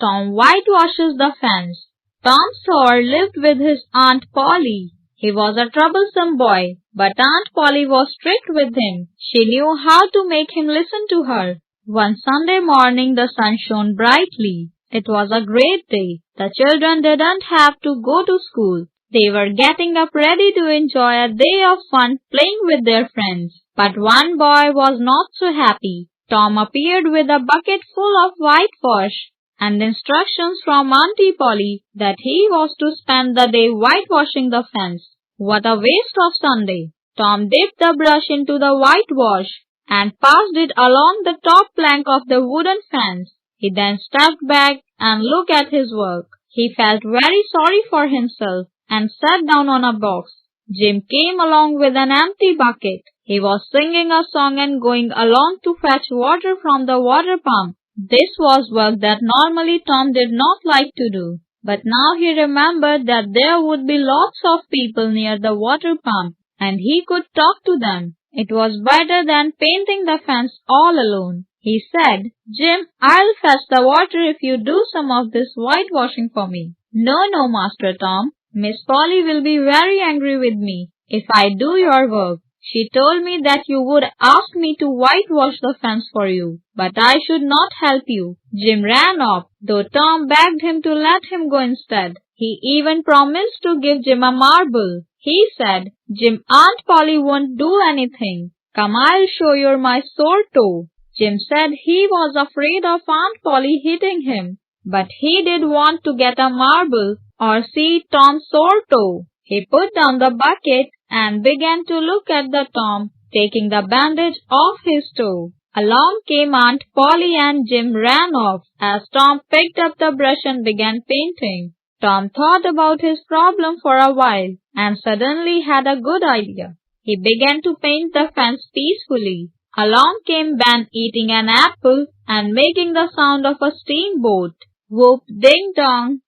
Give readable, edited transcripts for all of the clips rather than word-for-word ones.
Tom Whitewashes the Fence. Tom Sawyer lived with his Aunt Polly. He was a troublesome boy, but Aunt Polly was strict with him. She knew how to make him listen to her. One Sunday morning the sun shone brightly. It was a great day. The children didn't have to go to school. They were getting up ready to enjoy a day of fun playing with their friends. But one boy was not so happy. Tom appeared with a bucket full of whitewash and instructions from Auntie Polly that he was to spend the day whitewashing the fence. What a waste of Sunday! Tom dipped the brush into the whitewash and passed it along the top plank of the wooden fence. He then stepped back and looked at his work. He felt very sorry for himself and sat down on a box. Jim came along with an empty bucket. He was singing a song and going along to fetch water from the water pump. This was work that normally Tom did not like to do. But now he remembered that there would be lots of people near the water pump, and he could talk to them. It was better than painting the fence all alone. He said, "Jim, I'll fetch the water if you do some of this whitewashing for me." "No, Master Tom. Miss Polly will be very angry with me if I do your work. She told me that you would ask me to whitewash the fence for you, but I should not help you." Jim ran off, though Tom begged him to let him go instead. He even promised to give Jim a marble. He said, "Jim, Aunt Polly won't do anything. Come, I'll show you my sore toe." Jim said he was afraid of Aunt Polly hitting him, but he did want to get a marble or see Tom's sore toe. He put down the bucket and began to look at the Tom, taking the bandage off his toe. Along came Aunt Polly and Jim ran off as Tom picked up the brush and began painting. Tom thought about his problem for a while and suddenly had a good idea. He began to paint the fence peacefully. Along came Ben eating an apple and making the sound of a steamboat. Whoop, ding dong,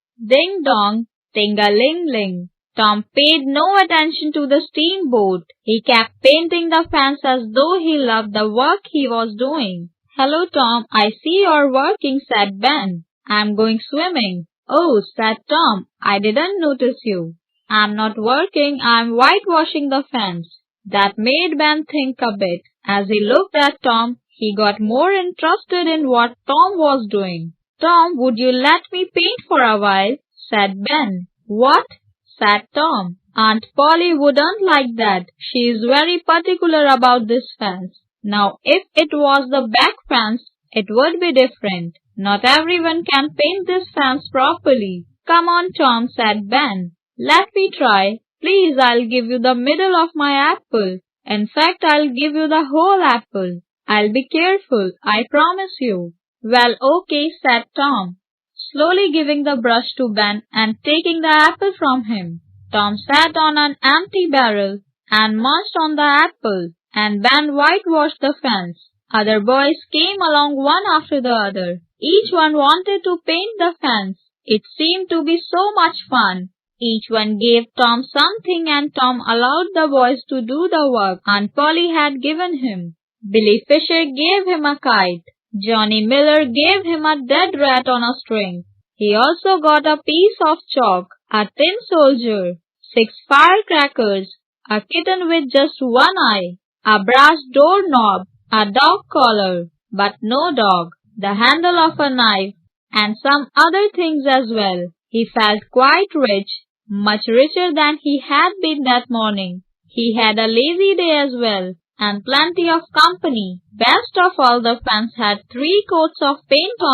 ting-a-ling-ling. Tom paid no attention to the steamboat. He kept painting the fence as though he loved the work he was doing. "Hello, Tom, I see you're working," said Ben. "I'm going swimming." "Oh," said Tom, "I didn't notice you." "I'm not working, I'm whitewashing the fence." That made Ben think a bit. As he looked at Tom, he got more interested in what Tom was doing. "Tom, would you let me paint for a while?" said Ben. "What?" said Tom. "Aunt Polly wouldn't like that. She is very particular about this fence. Now, if it was the back fence, it would be different. Not everyone can paint this fence properly." "Come on, Tom," said Ben. "Let me try. Please, I'll give you the middle of my apple. In fact, I'll give you the whole apple. I'll be careful, I promise you." "Well, okay," said Tom, slowly giving the brush to Ben and taking the apple from him. Tom sat on an empty barrel and munched on the apple, and Ben whitewashed the fence. Other boys came along one after the other. Each one wanted to paint the fence. It seemed to be so much fun. Each one gave Tom something, and Tom allowed the boys to do the work Aunt Polly had given him. Billy Fisher gave him a kite. Johnny Miller gave him a dead rat on a string. He also got a piece of chalk, a tin soldier, 6 firecrackers, a kitten with just one eye, a brass doorknob, a dog collar, but no dog, the handle of a knife, and some other things as well. He felt quite rich, much richer than he had been that morning. He had a lazy day as well, and plenty of company. Best of all, the fence had 3 coats of paint on